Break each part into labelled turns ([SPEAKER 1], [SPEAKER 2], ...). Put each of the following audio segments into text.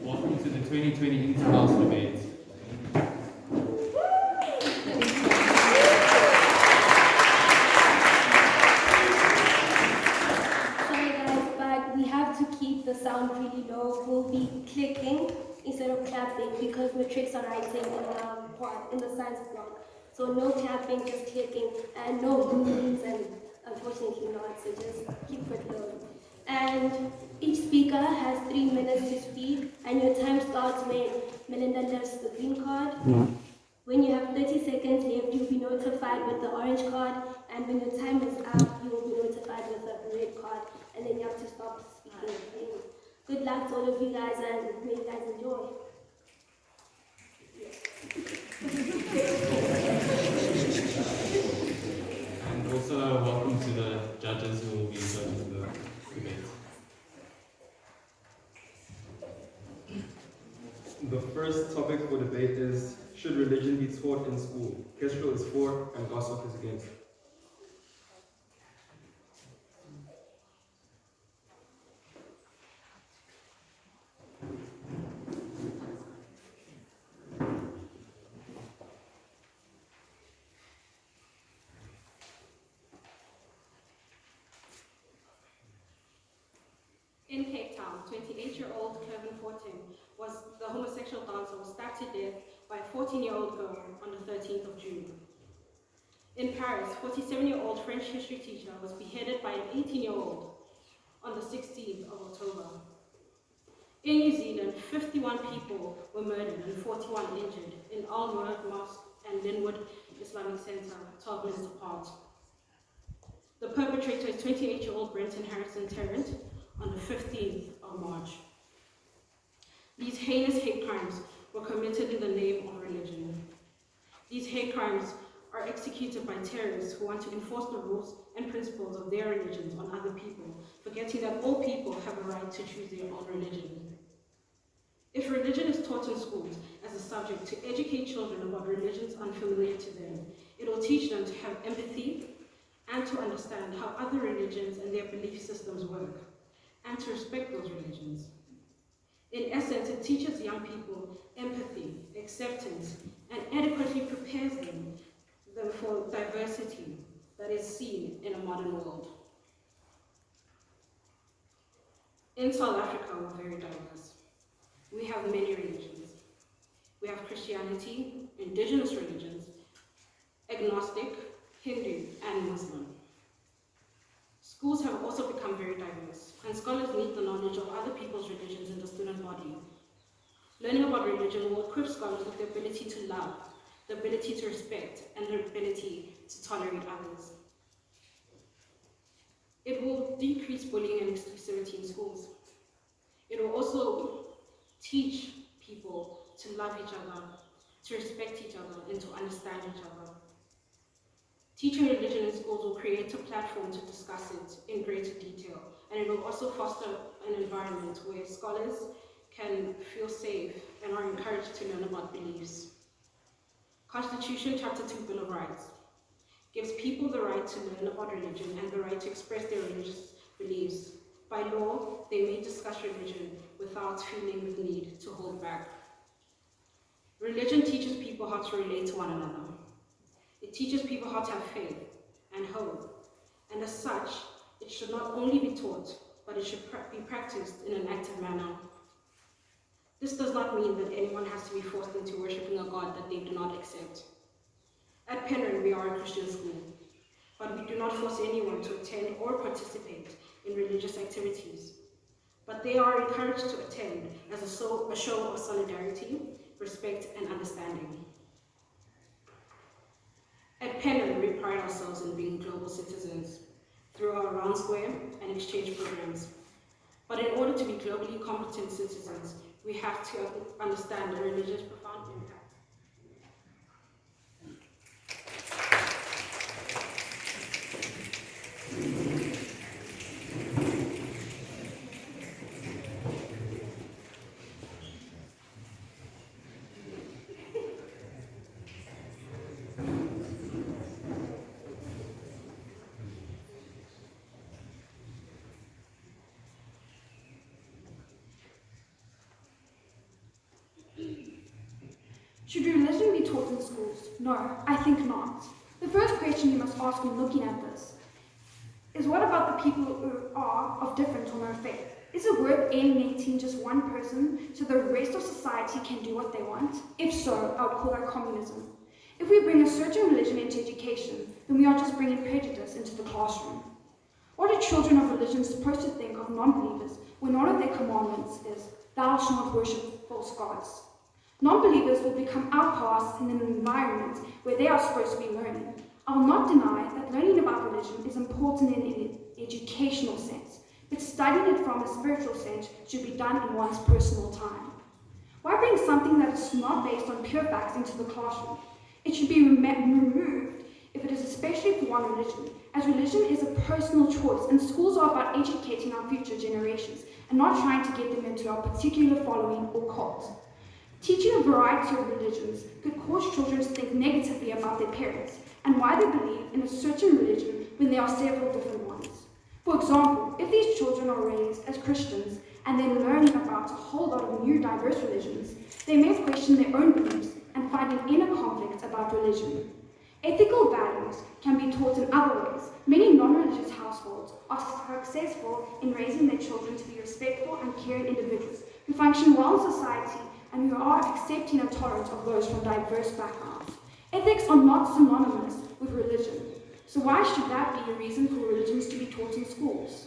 [SPEAKER 1] Welcome to the 2020 Interhouse debate.
[SPEAKER 2] Sorry guys, but we have to keep the sound really low. We'll be clicking instead of clapping because matrix are writing in the science block. So no clapping, just clicking, and no booms, and unfortunately not, so just keep it low. And each speaker has 3 minutes to speak, and your time starts when Melinda lifts the green card. When you have 30 seconds left, you'll be notified with the orange card, and when your time is up, you will be notified with the red card, and then you have to stop speaking. Good luck to all of you guys, and may you guys enjoy.
[SPEAKER 1] And also welcome to the judges who will be judging the debate.
[SPEAKER 3] The first topic for debate is, should religion be taught in school? Kestrel is for and Goshawk is against.
[SPEAKER 4] In Cape Town, 28-year-old Kevin Fortin the homosexual dancer was stabbed to death by a 14-year-old girl on the 13th of June. In Paris, 47-year-old French history teacher was beheaded by an 18-year-old on the 16th of October. In New Zealand, 51 people were murdered and 41 injured in Al Noor Mosque and Linwood Islamic Center, 12 minutes apart. The perpetrator is 28-year-old Brenton Harrison Tarrant on the 15th of March. These heinous hate crimes were committed in the name of religion. These hate crimes are executed by terrorists who want to enforce the rules and principles of their religions on other people, forgetting that all people have a right to choose their own religion. If religion is taught in schools as a subject to educate children about religions unfamiliar to them, it will teach them to have empathy and to understand how other religions and their belief systems work, and to respect those religions. In essence, it teaches young people empathy, acceptance, and adequately prepares them for diversity that is seen in a modern world. In South Africa, we're very diverse. We have many religions. We have Christianity, indigenous religions, agnostic, Hindu, and Muslim. Schools have also become very diverse, and scholars need the knowledge of other people's religions in the student body. Learning about religion will equip scholars with the ability to love, the ability to respect, and the ability to tolerate others. It will decrease bullying and exclusivity in schools. It will also teach people to love each other, to respect each other, and to understand each other. Teaching religion in schools will create a platform to discuss it in greater detail, and it will also foster an environment where scholars can feel safe and are encouraged to learn about beliefs. Constitution Chapter 2 Bill of Rights gives people the right to learn about religion and the right to express their religious beliefs. By law, they may discuss religion without feeling the need to hold back. Religion teaches people how to relate to one another. It teaches people how to have faith and hope, and as such, it should not only be taught, but it should be practiced in an active manner. This does not mean that anyone has to be forced into worshipping a God that they do not accept. At Penryn, we are a Christian school, but we do not force anyone to attend or participate in religious activities. But they are encouraged to attend as a show of solidarity, respect, and understanding. At Penryn, we pride ourselves in being global citizens through our round square and exchange programs. But in order to be globally competent citizens, we have to understand the religion's profound impact.
[SPEAKER 5] Should religion be taught in schools? No, I think not. The first question you must ask when looking at this is, what about the people who are of different or no faith? Is it worth alienating just one person so the rest of society can do what they want? If so, I would call that communism. If we bring a certain religion into education, then we are just bringing prejudice into the classroom. What are children of religion supposed to think of non-believers when one of their commandments is, "Thou shalt not worship false gods"? Non-believers will become outcasts in an environment where they are supposed to be learning. I will not deny that learning about religion is important in an educational sense, but studying it from a spiritual sense should be done in one's personal time. Why bring something that is not based on pure facts into the classroom? It should be removed if it is especially for one religion, as religion is a personal choice and schools are about educating our future generations and not trying to get them into a particular following or cult. Teaching a variety of religions could cause children to think negatively about their parents and why they believe in a certain religion when there are several different ones. For example, if these children are raised as Christians and then learn about a whole lot of new diverse religions, they may question their own beliefs and find an inner conflict about religion. Ethical values can be taught in other ways. Many non-religious households are successful in raising their children to be respectful and caring individuals who function well in society and who are accepting and tolerant of those from diverse backgrounds. Ethics are not synonymous with religion, so why should that be a reason for religions to be taught in schools?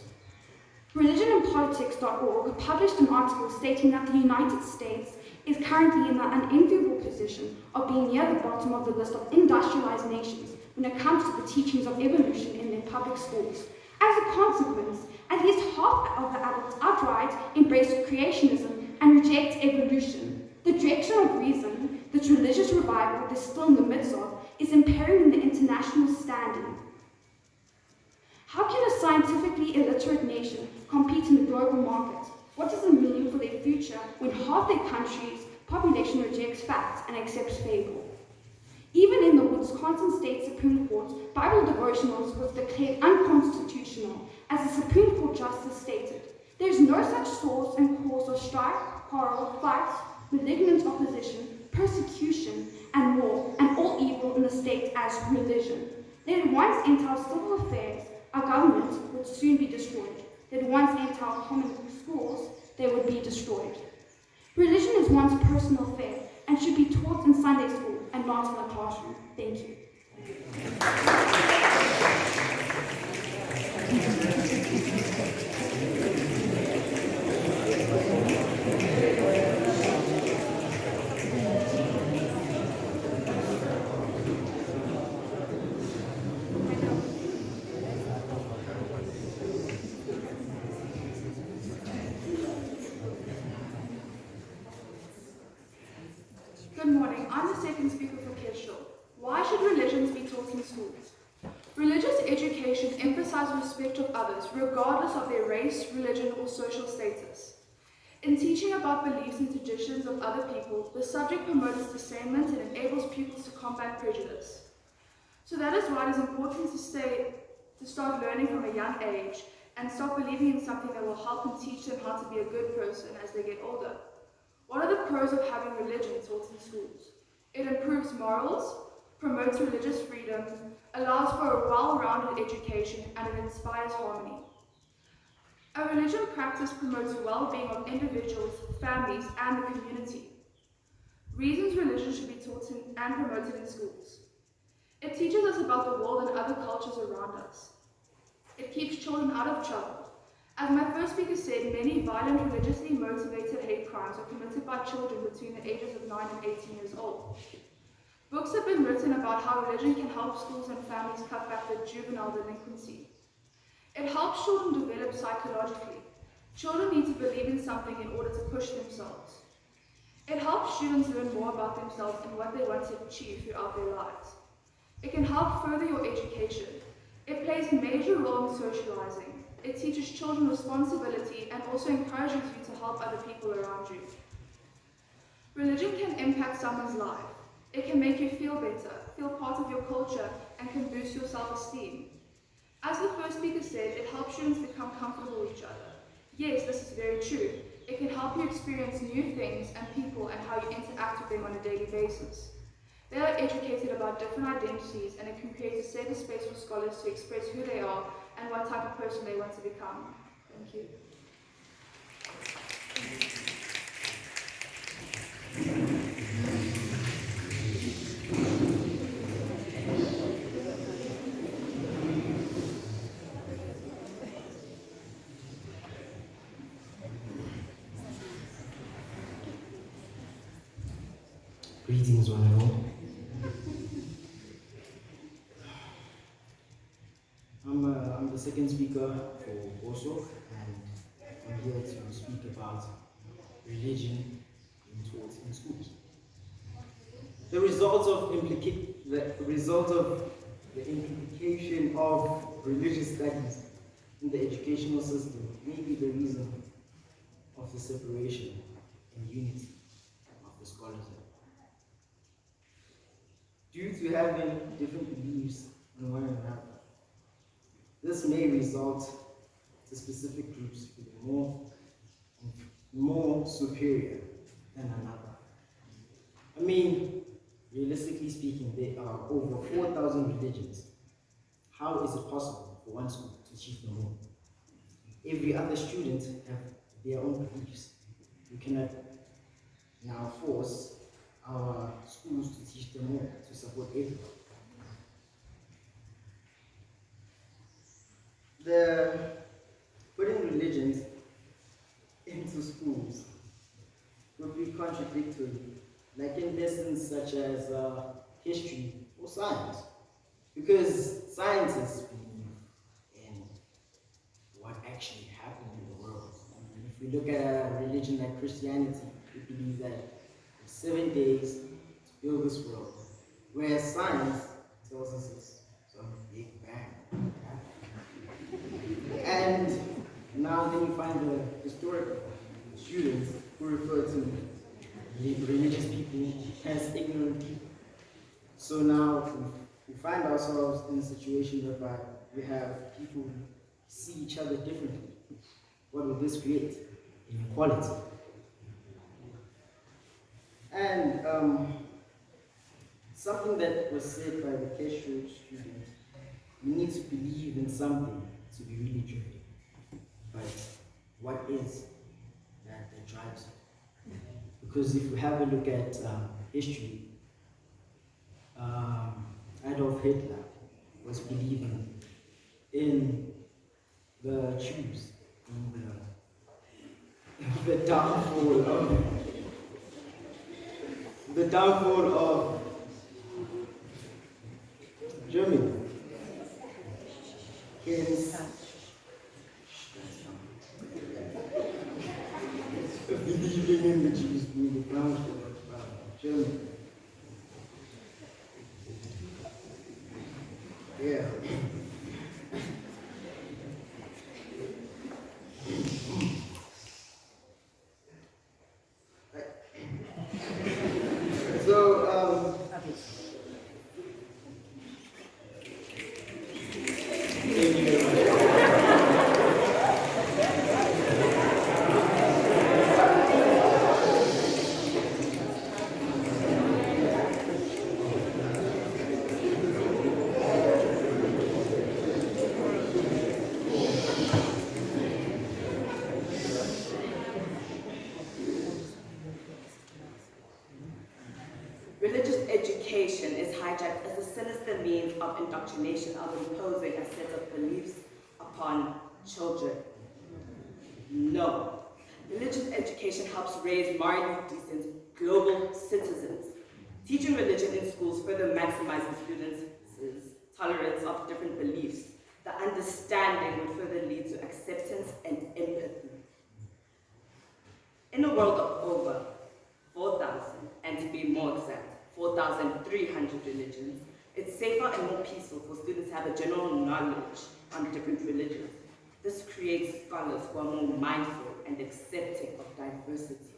[SPEAKER 5] Religionandpolitics.org published an article stating that the United States is currently in the unenviable position of being near the bottom of the list of industrialized nations when it comes to the teachings of evolution in their public schools. As a consequence, at least half of the adults outright embrace creationism and reject evolution. The direction of reason that religious revival is still in the midst of is impairing the international standing. How can a scientifically illiterate nation compete in the global market? What does it mean for their future when half their country's population rejects facts and accepts fable? Even in the Wisconsin State Supreme Court, Bible devotionals was declared unconstitutional, as the Supreme Court justice stated. There is no such source and cause of strife, quarrel, fight, malignant opposition, persecution, and war, and all evil in the state as religion. Let it once enter our civil affairs, our government would soon be destroyed. Let it once enter our common schools, they would be destroyed. Religion is one's personal affair and should be taught in Sunday school and not in the classroom. Thank you.
[SPEAKER 6] Good morning. I'm the second speaker for Kestrel. Why should religions be taught in schools? Religious education emphasizes respect of others, regardless of their race, religion, or social status. In teaching about beliefs and traditions of other people, the subject promotes discernment and enables pupils to combat prejudice. So that is why it is important to start learning from a young age and start believing in something that will help and teach them how to be a good person as they get older. What are the pros of having religion taught in schools? It improves morals, promotes religious freedom, allows for a well-rounded education, and it inspires harmony. A religion practice promotes the well-being of individuals, families, and the community. Reasons religion should be taught and promoted in schools. It teaches us about the world and other cultures around us. It keeps children out of trouble. As my first speaker said, many violent, religiously motivated hate crimes are committed by children between the ages of 9 and 18 years old. Books have been written about how religion can help schools and families cut back the juvenile delinquency. It helps children develop psychologically. Children need to believe in something in order to push themselves. It helps students learn more about themselves and what they want to achieve throughout their lives. It can help further your education. It plays a major role in socializing. It teaches children responsibility and also encourages you to help other people around you. Religion can impact someone's life. It can make you feel better, feel part of your culture, and can boost your self-esteem. As the first speaker said, it helps students become comfortable with each other. Yes, this is very true. It It can help you experience new things and people and how you interact with them on a daily basis. They are educated about different identities, and it can create a safer space for scholars to express who they are and what type of person they want to become. Thank you.
[SPEAKER 7] Greetings, one and all. I'm the second speaker for Goshawk, and I'm here to speak about religion being taught in schools. The result of the implication of religious studies in the educational system may be the reason of the separation and unity of the scholars. Due to having different beliefs on one another, this may result to specific groups being more superior than another. I mean, realistically speaking, there are over 4,000 religions. How is it possible for one school to teach them all? Every other student have their own beliefs. We cannot now force our schools to teach them all, to support everyone. Putting religions into schools would be contradictory, like in lessons such as history or science, because scientists believe in what actually happened in the world. And if we look at a religion like Christianity, we believe that in 7 days to build this world, whereas science tells us it's some big bang. And now then you find the historical students who refer to religious people as ignorant people. So now we find ourselves in a situation whereby we have people who see each other differently. What will this create? Inequality. And something that was said by the Kestrel student, you need to believe in something to be really true. But what is that drives it? Because if we have a look at history, Adolf Hitler was believing in the Jews, in the downfall of Germany. Hence, believing in the Jews being the downfall of Germany. Yeah. So,
[SPEAKER 8] religious education is hijacked as a sinister means of indoctrination of imposing a set of beliefs upon children. No. Religious education helps raise morally decent global citizens. Teaching religion in schools further maximizes students' tolerance of different beliefs. The understanding would further lead to acceptance and empathy. In a world of over 4,000, and to be more exact, 4,300 religions, it's safer and more peaceful for students to have a general knowledge on different religions. This creates scholars who are more mindful and accepting of diversity.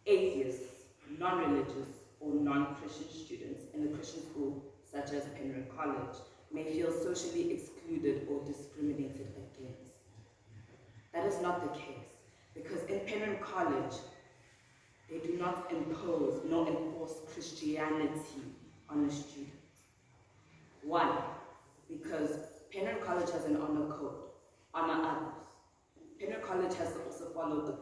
[SPEAKER 8] Atheists, non-religious, or non-Christian students in a Christian school, such as Penryn College, may feel socially excluded or discriminated against. That is not the case. because in Penryn College, they do not impose nor enforce Christianity on the student. One, because Penryn College has an honor code, honor others. Penryn College has to also follow the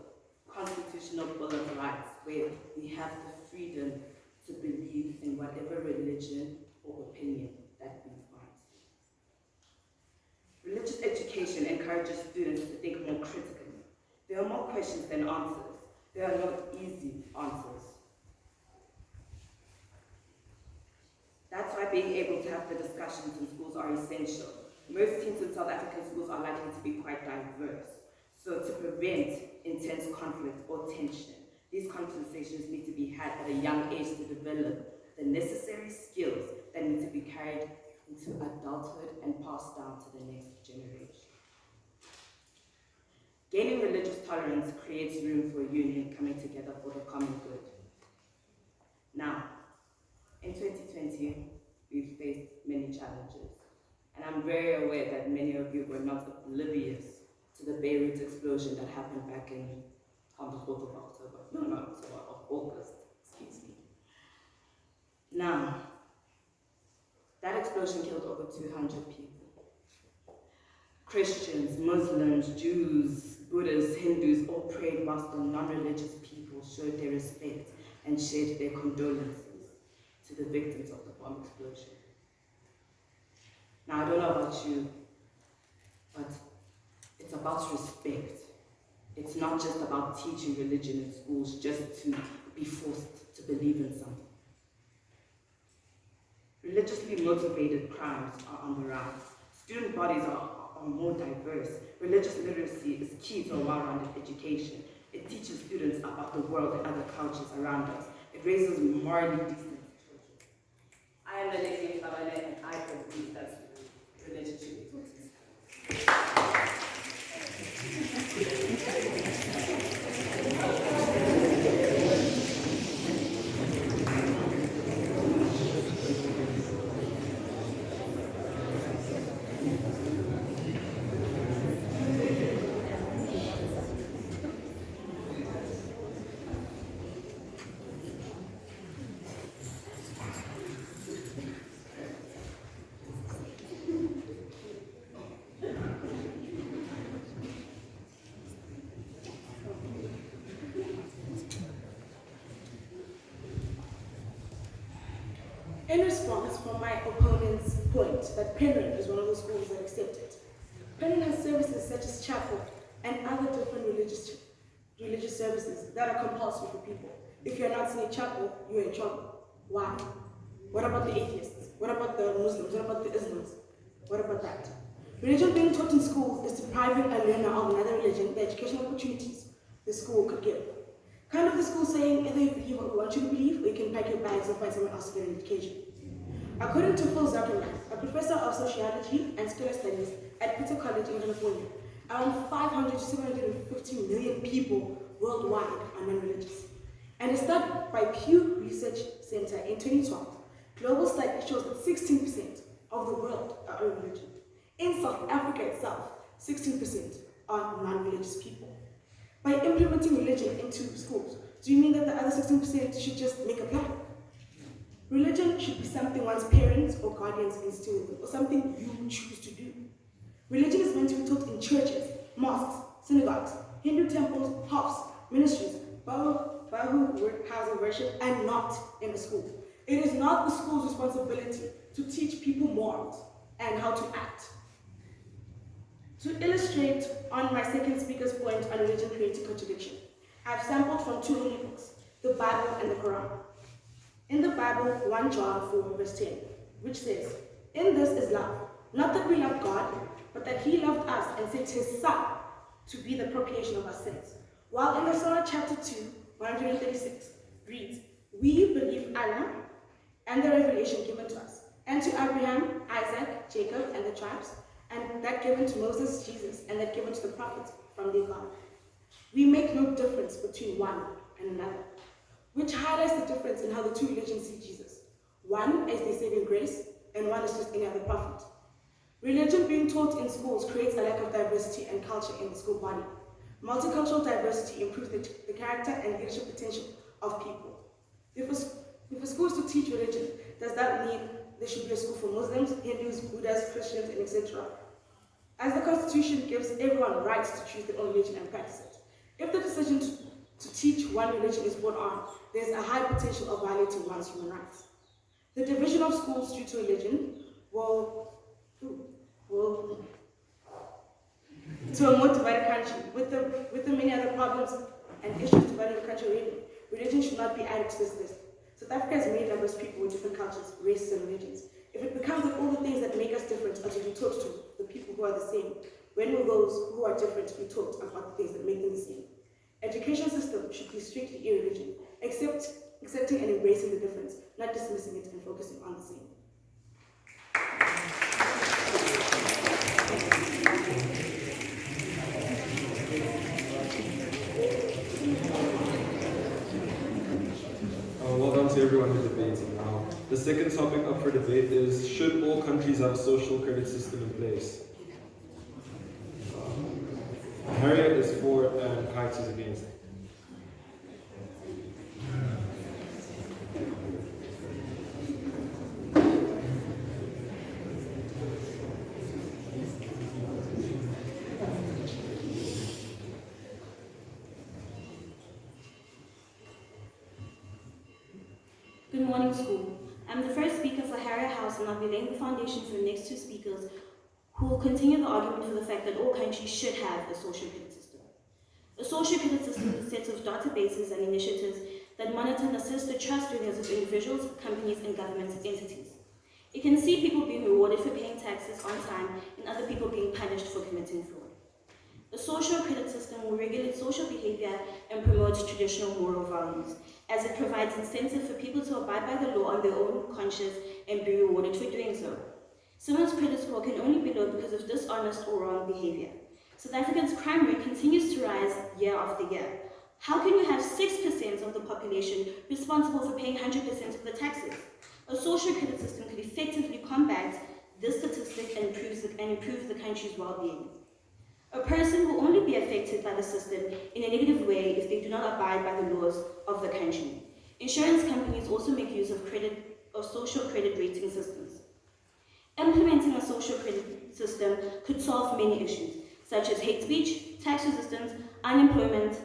[SPEAKER 8] Constitutional Bill of Rights, where we have the freedom to believe in whatever religion or opinion that we want. Religious education encourages students to think more critically. There are more questions than answers. There are no easy answers. That's why being able to have the discussions in schools are essential. Most teams in South African schools are likely to be quite diverse. So to prevent intense conflict or tension, these conversations need to be had at a young age to develop the necessary skills that need to be carried into adulthood and passed down to the next generation. Gaining religious tolerance creates room for a union coming together for the common good. Now, in 2020, we've faced many challenges, and I'm very aware that many of you were not oblivious to the Beirut explosion that happened back on the 4th of October. Of August, excuse me. Now, that explosion killed over 200 people. Christians, Muslims, Jews, Buddhists, Hindus all prayed whilst the non-religious people showed their respect and shared their condolences to the victims of the bomb explosion. Now, I don't know about you, but it's about respect. It's not just about teaching religion in schools just to be forced to believe in something. Religiously motivated crimes are on the rise. Student bodies are more diverse. Religious literacy is key to a well-rounded education. It teaches students about the world and other cultures around us. It raises morally decent children. I am the lady Babane, and I believe that religion should be taught in schools.
[SPEAKER 9] In response from my opponent's point that Penryn is one of the schools that accept it, Penryn has services such as chapel and other different religious services that are compulsory for people. If you're not in a chapel, you're in trouble. Why? What about the atheists? What about the Muslims? What about the Islams? What about that? Religion being taught in schools is depriving a learner of another religion the educational opportunities the school could give. Kind of the school saying, either you believe what we want you to believe, or you can pack your bags and find someone else to get an education. According to Phil Zuckerman, a professor of sociology and scholar studies at Peter College in California, around 500 to 750 million people worldwide are non-religious. And a study by Pew Research Center in 2012, global study shows that 16% of the world are religious. In South Africa itself, 16% are non-religious people. By implementing religion into schools, do you mean that the other 16% should just make a plan? Religion should be something one's parents or guardians instill in them, or something you choose to do. Religion is meant to be taught in churches, mosques, synagogues, Hindu temples, hofs, ministries, Bahu house of worship, and not in the school. It is not the school's responsibility to teach people morals and how to act. To illustrate on my second speaker's point on religion creating contradiction, I've sampled from two holy books, the Bible and the Quran. In the Bible, 1 John 4 verse 10, which says, "In this is love, not that we love God, but that he loved us and sent his Son to be the propitiation of our sins." While in the Surah chapter 2, 136 reads, "We believe Allah and the revelation given to us, and to Abraham, Isaac, Jacob, and the tribes, and that given to Moses, Jesus, and that given to the prophets from their God. We make no difference between one and another," which highlights the difference in how the two religions see Jesus. One is their saving grace, and one is just any other prophet. Religion being taught in schools creates a lack of diversity and culture in the school body. Multicultural diversity improves the character and leadership potential of people. If a school is to teach religion, does that mean there should be a school for Muslims, Hindus, Buddhists, Christians, and etc.? As the Constitution gives everyone rights to choose their own religion and practice it, if the decision to teach one religion is brought on, there's a high potential of violating one's human rights. The division of schools due to religion will to a more divided country. With the many other problems and issues dividing the country already, religion should not be added to this list. South Africa has many diverse people with different cultures, races, and religions. If it becomes that all the things that make us different are to be taught to the people who are the same, when will those who are different be taught about the things that make them the same? Education system should be strictly irreligion, accepting and embracing the difference, not dismissing it and focusing on the same.
[SPEAKER 3] Well done to everyone who debated now. The second topic up for debate is, should all countries have a social credit system in place? Harrier is for and Kite is against.
[SPEAKER 10] Good morning, school. I'm the first speaker for Harrier House, and I'll be laying the foundation for the next two speakers who will continue the argument for the fact that all countries should have a social credit system. A social credit system is a set of databases and initiatives that monitor and assess the trustworthiness of individuals, companies, and government entities. It can see people being rewarded for paying taxes on time and other people being punished for committing fraud. The social credit system will regulate social behavior and promote traditional moral values, as it provides incentive for people to abide by the law on their own conscience and be rewarded for doing so. Someone's credit score can only be low because of dishonest or wrong behavior. South Africa's crime rate continues to rise year after year. How can you have 6% of the population responsible for paying 100% of the taxes? A social credit system could effectively combat this statistic and improve the country's well-being. A person will only be affected by the system in a negative way if they do not abide by the laws of the country. Insurance companies also make use of social credit rating systems. Implementing a social credit system could solve many issues, such as hate speech, tax resistance, unemployment,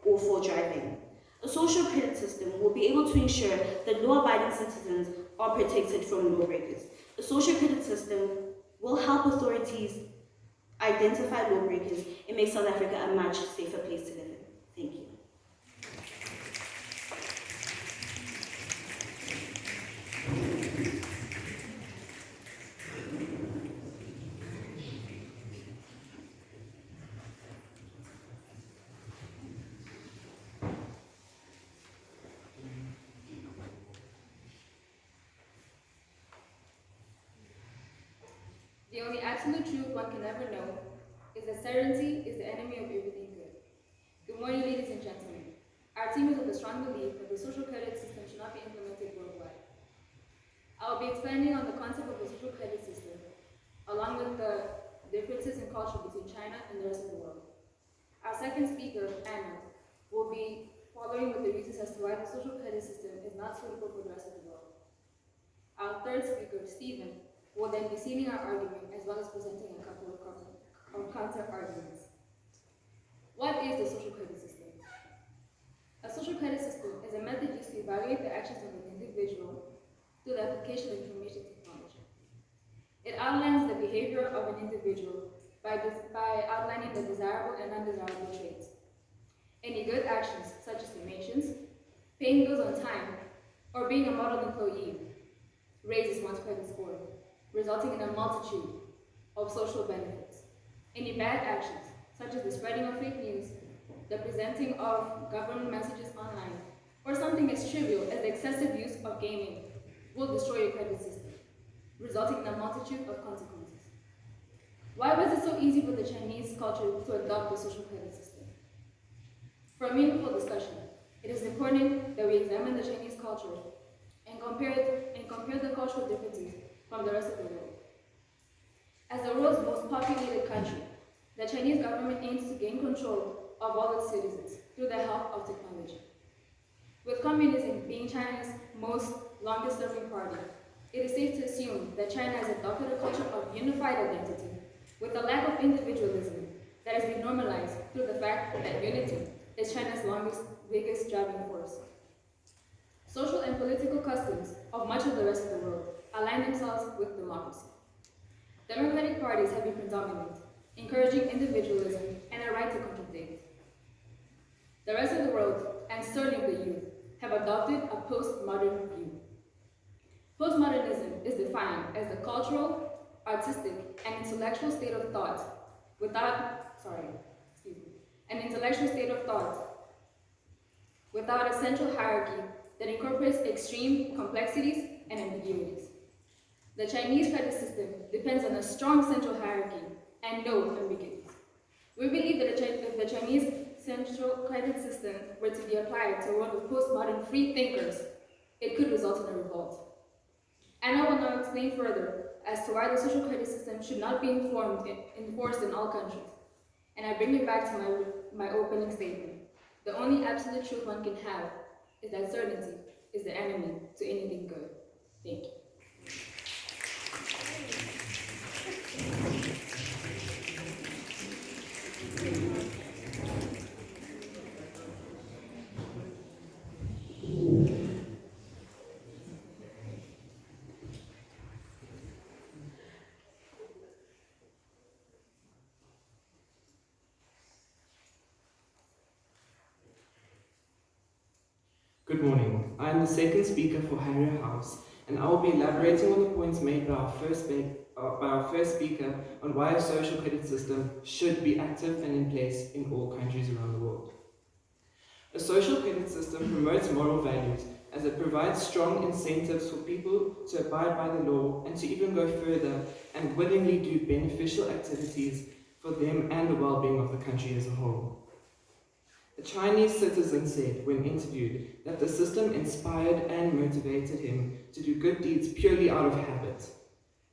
[SPEAKER 10] or fraud driving. A social credit system will be able to ensure that law-abiding citizens are protected from lawbreakers. A social credit system will help authorities identify lawbreakers and make South Africa a much safer place to live in. Thank you.
[SPEAKER 11] The only absolute truth one can ever know is that certainty is the enemy of everything good. Good morning, ladies and gentlemen. Our team is of the strong belief that the social credit system should not be implemented worldwide. I will be expanding on the concept of the social credit system, along with the differences in culture between China and the rest of the world. Our second speaker, Anna, will be following with the reasons as to why the social credit system is not suitable for the rest of the world. Our third speaker, Stephen, will then be sealing our argument as well as presenting a couple of counter-arguments. What is the social credit system? A social credit system is a method used to evaluate the actions of an individual through the application of information technology. It outlines the behavior of an individual by outlining the desirable and undesirable traits. Any good actions, such as donations, paying bills on time, or being a model employee, raises one's credit score, resulting in a multitude of social benefits. Any bad actions, such as the spreading of fake news, the presenting of government messages online, or something as trivial as the excessive use of gaming, will destroy your credit system, resulting in a multitude of consequences. Why was it so easy for the Chinese culture to adopt the social credit system? For a meaningful discussion, it is important that we examine the Chinese culture and compare the cultural differences from the rest of the world. As the world's most populated country, The Chinese government aims to gain control of all its citizens through the help of technology. With communism being China's most longest-serving party, it is safe to assume that China has adopted a culture of unified identity with a lack of individualism that has been normalized through the fact that unity is China's biggest driving force. Social and political customs of much of the rest of the world align themselves with democracy. Democratic parties have been predominant, encouraging individualism and a right to contradict. The rest of the world, and certainly the youth, have adopted a postmodern view. Postmodernism is defined as the cultural, artistic, and intellectual state of thought without a central hierarchy that incorporates extreme complexities and ambiguities. The Chinese credit system depends on a strong central hierarchy and no ambiguities. We believe that if the Chinese central credit system were to be applied to a world of postmodern free thinkers, it could result in a revolt. And I will now explain further as to why the social credit system should not be enforced in all countries. And I bring me back to my opening statement. The only absolute truth one can have is that certainty is the enemy to anything good. Thank you.
[SPEAKER 12] Good morning. I am the second speaker for Harrier House, and I will be elaborating on the points made by our first speaker on why a social credit system should be active and in place in all countries around the world. A social credit system promotes moral values as it provides strong incentives for people to abide by the law and to even go further and willingly do beneficial activities for them and the well-being of the country as a whole. A Chinese citizen said when interviewed that the system inspired and motivated him to do good deeds purely out of habit,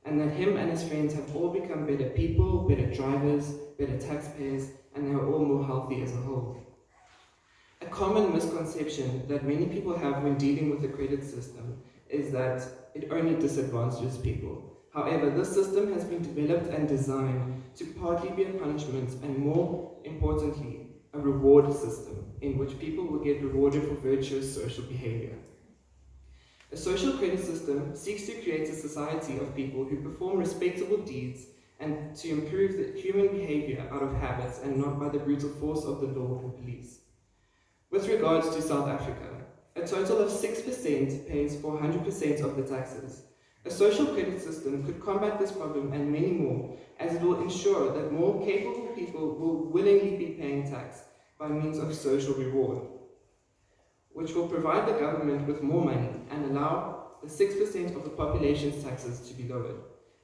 [SPEAKER 12] and that him and his friends have all become better people, better drivers, better taxpayers, and they are all more healthy as a whole. A common misconception that many people have when dealing with the credit system is that it only disadvantages people. However, this system has been developed and designed to partly be a punishment and, more importantly, a reward system in which people will get rewarded for virtuous social behavior. A social credit system seeks to create a society of people who perform respectable deeds and to improve the human behavior out of habits and not by the brutal force of the law and police. With regards to South Africa, a total of 6% pays for 100% of the taxes. A social credit system could combat this problem and many more, as it will ensure that more capable people will willingly be paying tax by means of social reward, which will provide the government with more money and allow the 6% of the population's taxes to be lowered.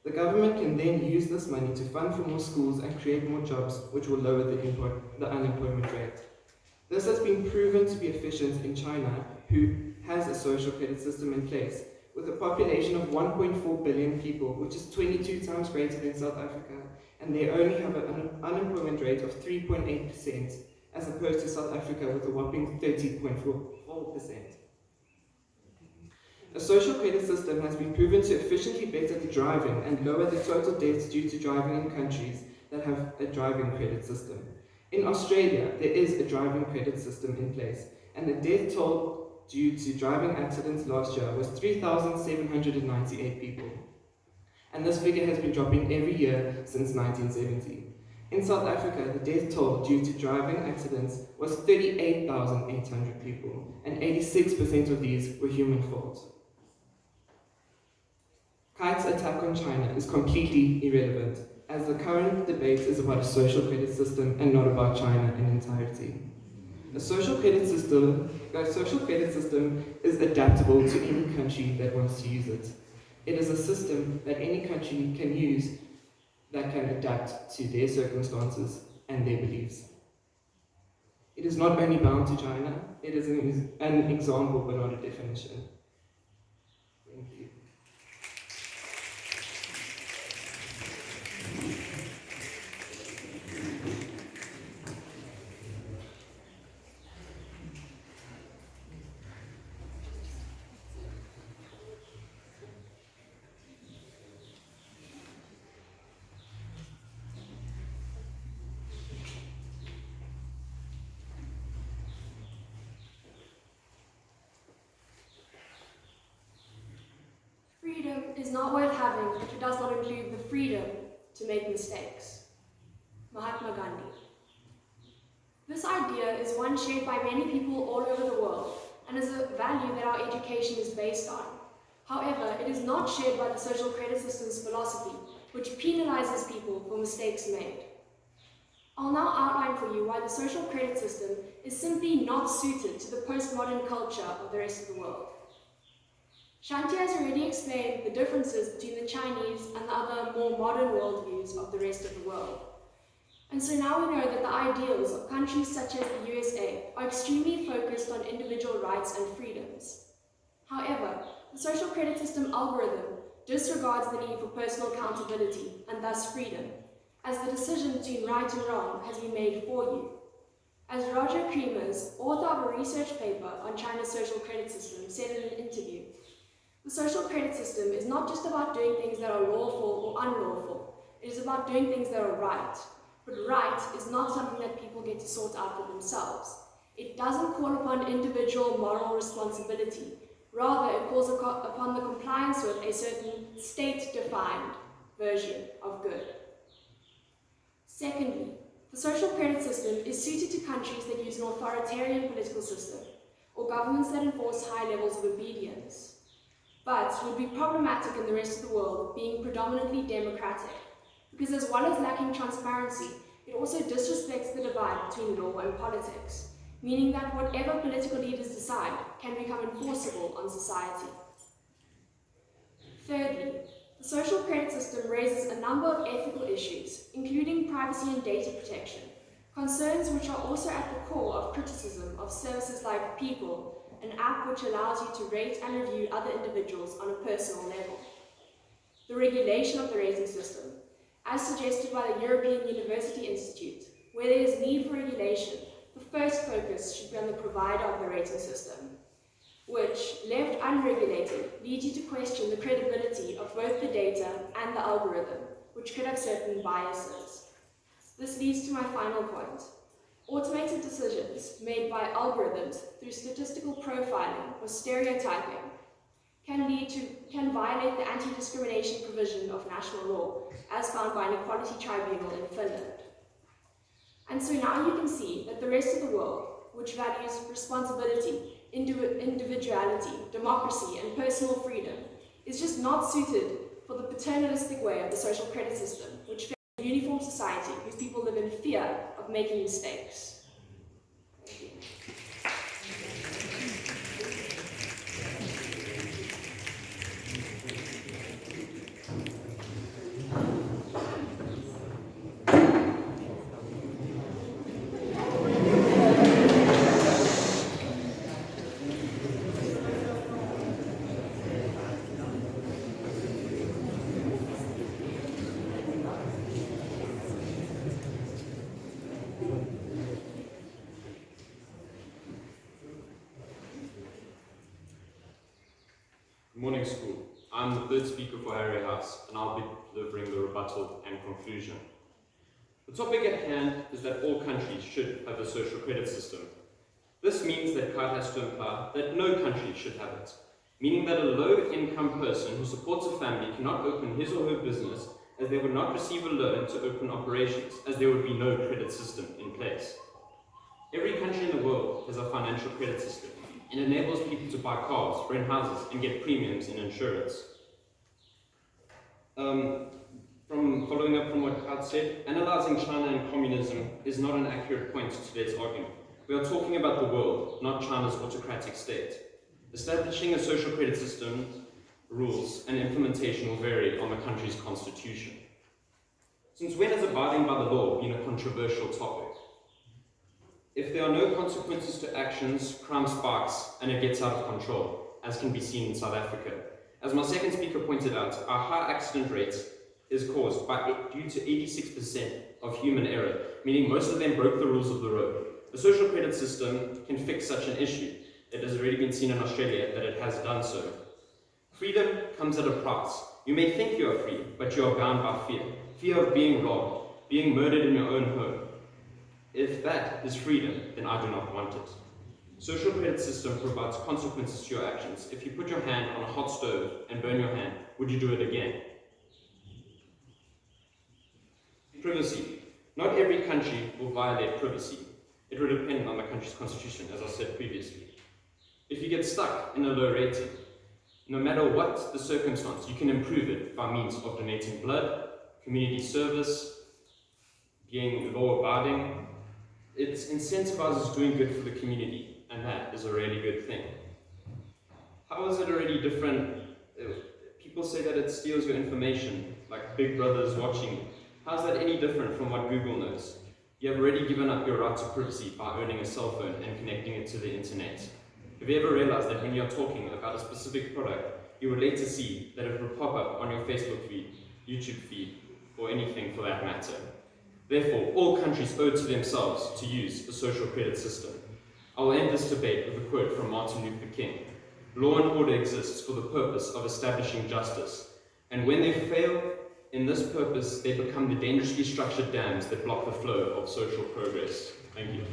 [SPEAKER 12] The government can then use this money to fund for more schools and create more jobs, which will lower the unemployment rate. This has been proven to be efficient in China, who has a social credit system in place, with a population of 1.4 billion people, which is 22 times greater than South Africa, and they only have an unemployment rate of 3.8%, as opposed to South Africa with a whopping 30.4%. A social credit system has been proven to efficiently better the driving and lower the total deaths due to driving in countries that have a driving credit system. In Australia, there is a driving credit system in place, and the death toll due to driving accidents last year was 3,798 people. And this figure has been dropping every year since 1970. In South Africa, the death toll due to driving accidents was 38,800 people, and 86% of these were human fault. Kite's attack on China is completely irrelevant, as the current debate is about a social credit system and not about China in entirety. A social credit system is adaptable to any country that wants to use it. It is a system that any country can use that can adapt to their circumstances and their beliefs. It is not only bound to China, it is an example but not a definition. Thank you.
[SPEAKER 13] is not worth having if it does not include the freedom to make mistakes. Mahatma Gandhi. This idea is one shared by many people all over the world and is a value that our education is based on. However, it is not shared by the social credit system's philosophy, which penalizes people for mistakes made. I'll now outline for you why the social credit system is simply not suited to the postmodern culture of the rest of the world. Shanti has already explained the differences between the Chinese and the other more modern worldviews of the rest of the world. And so now we know that the ideals of countries such as the USA are extremely focused on individual rights and freedoms. However, the social credit system algorithm disregards the need for personal accountability and thus freedom, as the decision between right and wrong has been made for you. As Roger Creamers, author of a research paper on China's social credit system, said in an interview, the social credit system is not just about doing things that are lawful or unlawful, it is about doing things that are right. But right is not something that people get to sort out for themselves. It doesn't call upon individual moral responsibility. Rather, it calls upon the compliance with a certain state-defined version of good. Secondly, the social credit system is suited to countries that use an authoritarian political system, or governments that enforce high levels of obedience, but would be problematic in the rest of the world, being predominantly democratic, because as well as lacking transparency, it also disrespects the divide between law and politics, meaning that whatever political leaders decide can become enforceable on society. Thirdly, the social credit system raises a number of ethical issues, including privacy and data protection, concerns which are also at the core of criticism of services like People, an app which allows you to rate and review other individuals on a personal level. The regulation of the rating system, as suggested by the European University Institute, where there is need for regulation, the first focus should be on the provider of the rating system, which, left unregulated, leads you to question the credibility of both the data and the algorithm, which could have certain biases. This leads to my final point. Automated decisions made by algorithms through statistical profiling or stereotyping can violate the anti-discrimination provision of national law, as found by an equality tribunal in Finland. And so now you can see that the rest of the world, which values responsibility, individuality, democracy, and personal freedom, is just not suited for the paternalistic way of the social credit system, which favors a uniform society whose people live in fear of making mistakes. Thank you.
[SPEAKER 1] Good morning, school. I'm the third speaker for Harrier House, and I'll be delivering the rebuttal and conclusion. The topic at hand is that all countries should have a social credit system. This means that Kite has to imply that no country should have it, meaning that a low-income person who supports a family cannot open his or her business, as they would not receive a loan to open operations, as there would be no credit system in place. Every country in the world has a financial credit system. It enables people to buy cars, rent houses, and get premiums in insurance. Following up from what Kite said, analyzing China and communism is not an accurate point to today's argument. We are talking about the world, not China's autocratic state. Establishing a social credit system, rules, and implementation will vary on the country's constitution. Since when has abiding by the law been a controversial topic? If there are no consequences to actions, crime spikes, and it gets out of control, as can be seen in South Africa. As my second speaker pointed out, our high accident rate is caused due to 86% of human error, meaning most of them broke the rules of the road. The social credit system can fix such an issue. It has already been seen in Australia that it has done so. Freedom comes at a price. You may think you are free, but you are bound by fear. Fear of being robbed, being murdered in your own home. If that is freedom, then I do not want it. Social credit system provides consequences to your actions. If you put your hand on a hot stove and burn your hand, would you do it again? Privacy. Not every country will violate privacy. It will depend on the country's constitution, as I said previously. If you get stuck in a low rating, no matter what the circumstance, you can improve it by means of donating blood, community service, being law-abiding. It incentivizes doing good for the community, and that is a really good thing. How is it already different? People say that it steals your information, like Big Brother's watching you. How is that any different from what Google knows? You have already given up your right to privacy by owning a cell phone and connecting it to the internet. Have you ever realized that when you're talking about a specific product, you will later see that it will pop up on your Facebook feed, YouTube feed, or anything for that matter? Therefore, all countries owe it to themselves to use a social credit system. I will end this debate with a quote from Martin Luther King. Law and order exists for the purpose of establishing justice, and when they fail in this purpose, they become the dangerously structured dams that block the flow of social progress. Thank you.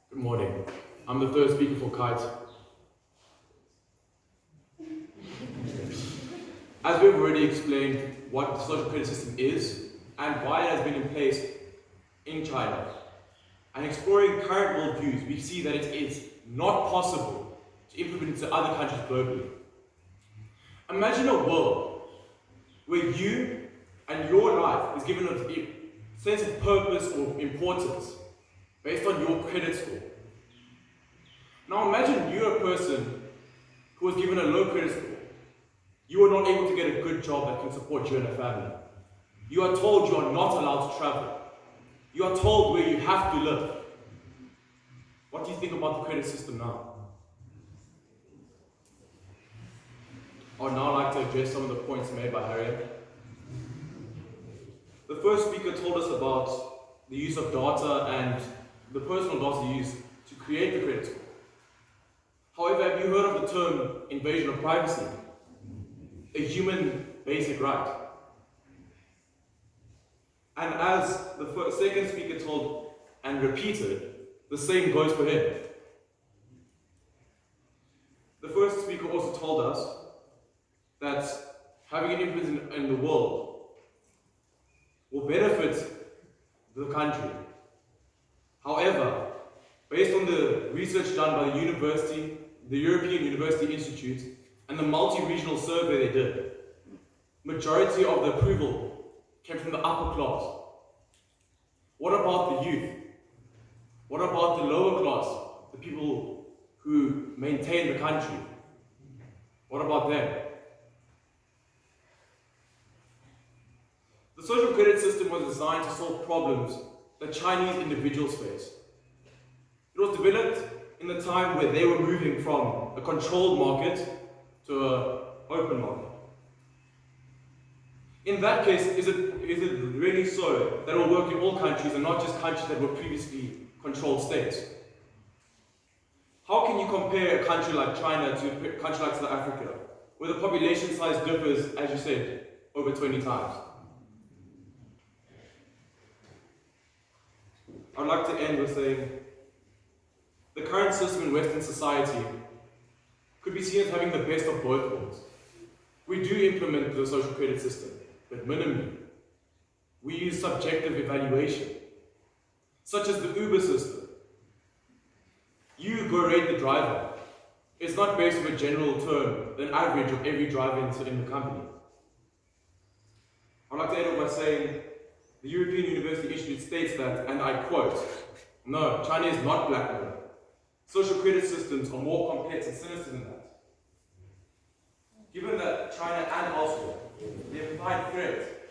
[SPEAKER 14] Good morning. I'm the third speaker for Kite. As we've already explained what the social credit system is and why it has been in place in China, and exploring current worldviews, we see that it is not possible to implement it to other countries globally. Imagine a world where you and your life is given a sense of purpose or importance based on your credit score. Now imagine you're a person who was given a low credit score. You are not able to get a good job that can support you and a family. You are told you are not allowed to travel. You are told where you have to live. What do you think about the credit system now? I would now like to address some of the points made by Harrier. The first speaker told us about the use of data and the personal data used to create the credit score. However, have you heard of the term invasion of privacy? A human basic right. And as the second speaker told and repeated, the same goes for him. The first speaker also told us that having an influence in the world will benefit the country. However, based on the research done by the university, the European University Institute, and the multi-regional survey they did, majority of the approval came from the upper class. What about the youth? What about the lower class, the people who maintain the country? What about them? The social credit system was designed to solve problems that Chinese individuals face. It was developed in the time where they were moving from a controlled market to an open market. In that case, is it really so that it will work in all countries and not just countries that were previously controlled states? How can you compare a country like China to a country like South Africa, where the population size differs, as you said, over 20 times? I'd like to end with saying, the current system in Western society could be seen as having the best of both worlds. We do implement the social credit system, but minimally. We use subjective evaluation, such as the Uber system. You go rate the driver. It's not based on a general term, an average of every driver in the company. I'd like to end off by saying, the European University Institute states that, and I quote, "No, China is not black mirror. Social credit systems are more complex and sinister than that. Given that China and elsewhere, the implied threat